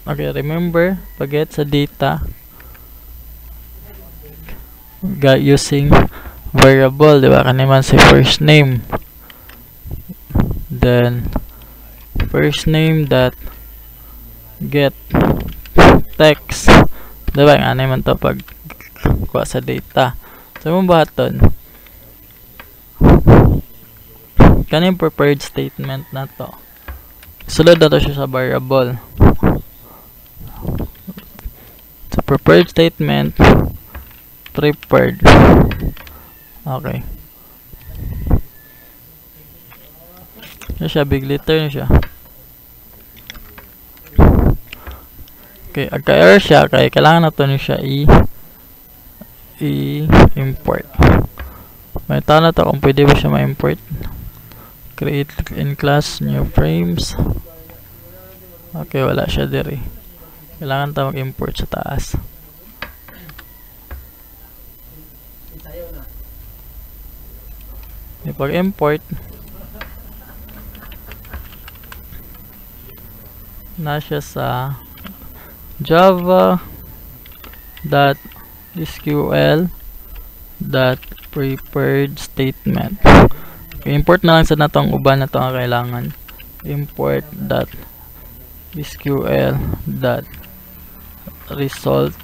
Okay, remember, pag-get sa data, using variable, di ba? Kaniman si first name. Then, first name that get text. Di ba? Nga naman to pag kuha sa data. So, yung button, kaning prepared statement na to. Sulod na to siya sa variable. So, prepared statement, prepared. Okay. Ano siya? Big letter na siya. Okay, agka-error siya, kaya kailangan na to niya siya i-import. May tao na to kung pwede ba siya ma-import. Create in class, new frames. Okay, wala siya diri. Kailangan tayo mag-import sa taas. Pag-import, na siya sa java.sql.prepared statement. Import na lang sa natong uban na to ang kailangan. Import.sql.result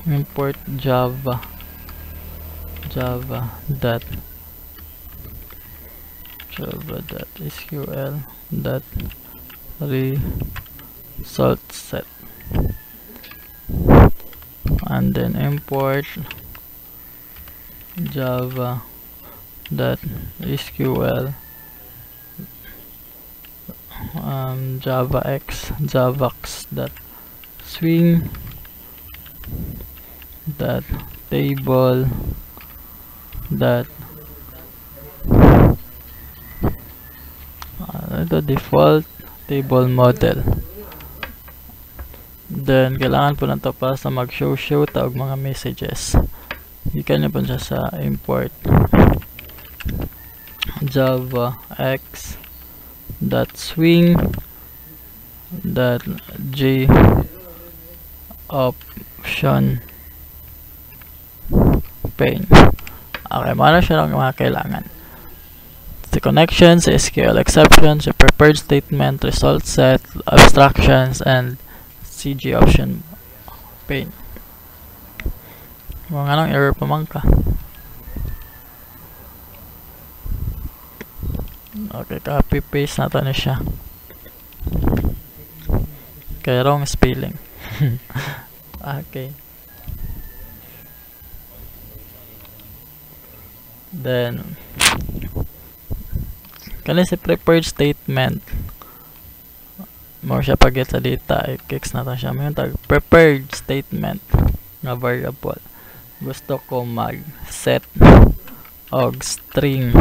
import java.sql.result set, and then import java.sql javax.swing table default table model. Then kailangan po lang to para sa mag-show tawag mga messages. Ikan niyo po siya sa import javax.swing.j option pane. Okay, mana siya lang mga kailangan. The connections, SQL exceptions, the prepared statement, result set, abstractions, and CG option pane. Mga anong error pa man ka. Okay, copy paste na to na siya. Kaya wrong spelling. Okay. Then kani si prepared statement mo siya pag-get sa data, i-kicks na to siya. May tag prepared statement na variable. Gusto ko mag-set og string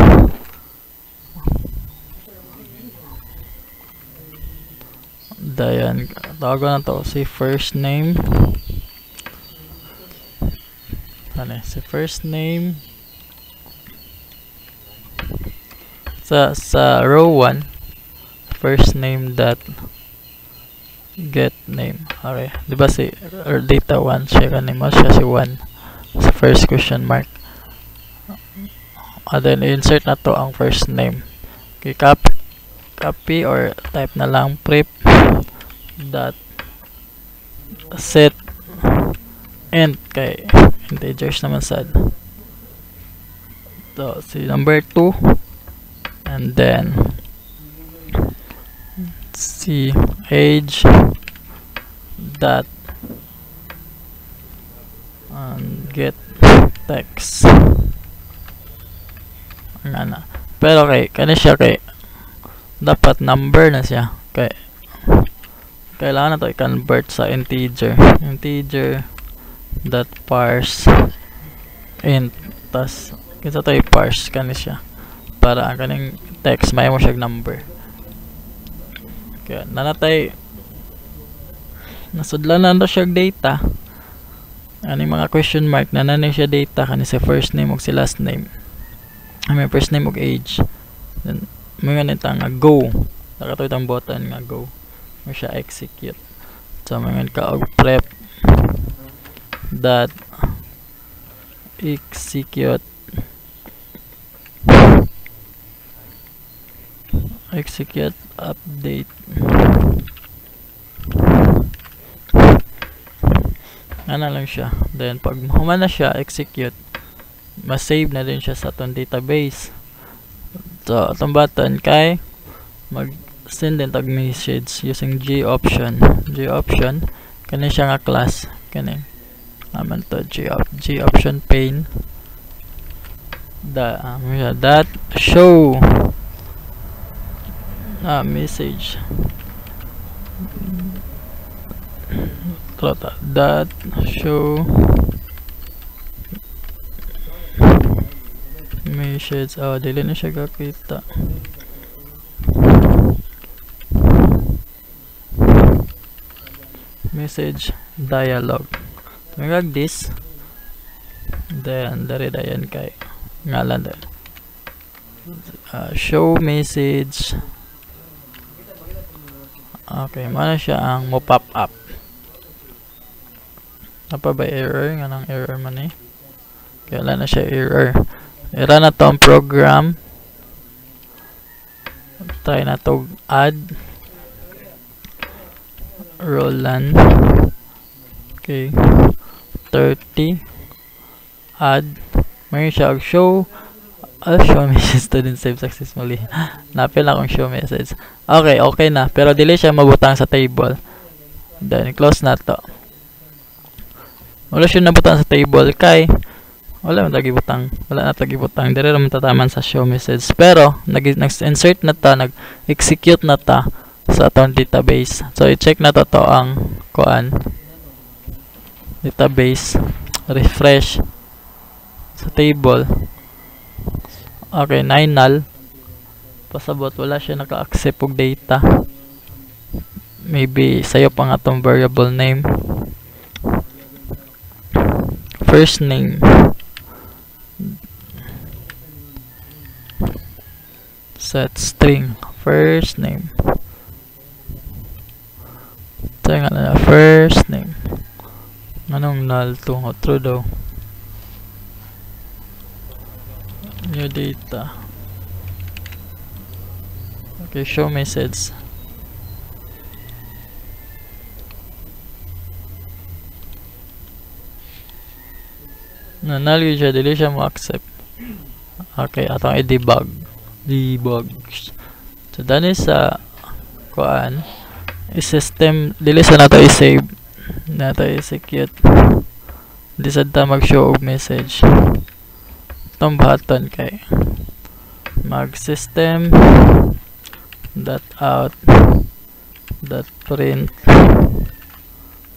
dayan, tawag na to si first name. Ano si first name sa row 1, first name dot get name. Okay, di ba si data 1 siya kanimo siya si 1 sa first question mark, and then insert na to ang first name. Okay, copy or type na lang prep dot set int kay integers naman sad to si number 2, and then si age dot get text na. Pero kay kani siya kay dapat number na siya, kay kailangan na to i-convert sa integer dot parse int, tas kinsa to i-parse kani siya para ang kaning text may mo siya number. Kaya nanatay nasudlan na siya data. Ano mga question mark na nanay siya data kani sa first name ug si last name. May first name ug age. Then may ganito nga go. Nakatoy tang button nga go. mo siya execute. So mangan ka og prep dot execute update. Ano lang siya. Then pag humana siya execute, ma-save na din siya sa atong database. So atong button kay mag-send din tag message using G option. Kani siya nga class. Kani naman to G option pane that show message that show message. Dili na siya kakita. Message dialog. Tumigag this. Then dari dayan kay ngalan din. Show message. Okay, mana siya ang mo pop up. Apa ba error? Nga nang error man eh. Kaya wala na siya error. Era na to ang program. Try na to add Roland. Okay. 30 add. May siya show message student save successfully. Napil akong show message. Okay na. Pero dili siya mabutang sa table. Then close na to. Wala siya nabutang sa table kay wala na tagibutang dire ra man tataman sa show message. Pero nag-insert na ta, nag-execute na ta sa atong database. So i-check na to ang kuan database, refresh sa table. Okay, 9 null. Pasabot wala siya naka-accept og data. Maybe sayo pa nga atong variable name. First name. Set string first name. Tayo nga na first name. Anong null to? True daw. New data. Okay, show message. Null siya, dili siya mo accept. Okay, atong i-debug. So dani sa kuan i-system dili sa nato i-save, nato i-execute. Di sad ta mag-show og message. Itong button kay mag system dot out dot print.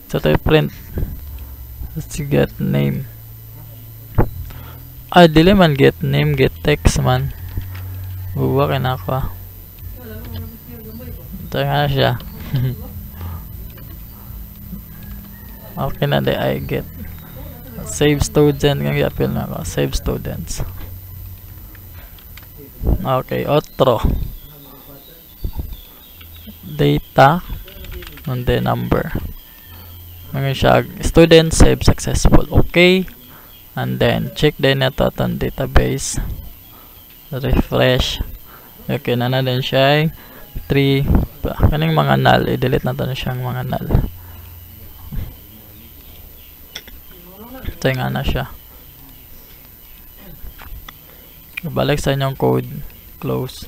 So tayo print. Let's get name. Dili man get name, get text man. Buwa ka na ako. Ito nga siya. Okay na di I get. Save student. Nga i-appeal na ako. Save students. Okay, otro. Data. And then number. Ngayon siya. Student save successful. Okay. And then check din na ito itong database. Refresh. Okay na din siya. 3. Kaning mga null. I-delete na ito na siyang mga null. Ito nga na siya. Balik sa inyong code. Close.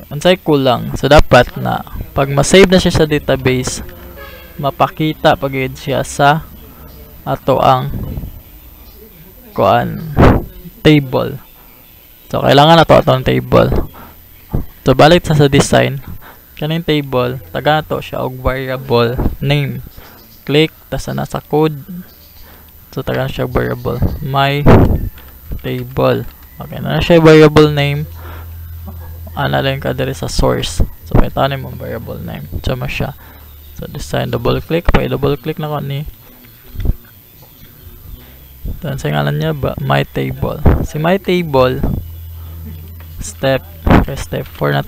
Unsay kulang. So dapat na pag ma-save na siya sa database, mapakita pagid siya sa ato ang kuan table. So kailangan na to atong table. So balik sa design. Kaning table, taga to siya og variable name. Click tas na sa code. So taga siya variable my table. Okay na siya variable name. Ana lang ka diri sa source. So may tanim mo variable name. So mo siya. So design, double click, double click na ko ni. Then sa ngalan niya ba my table. Si my table step 4 na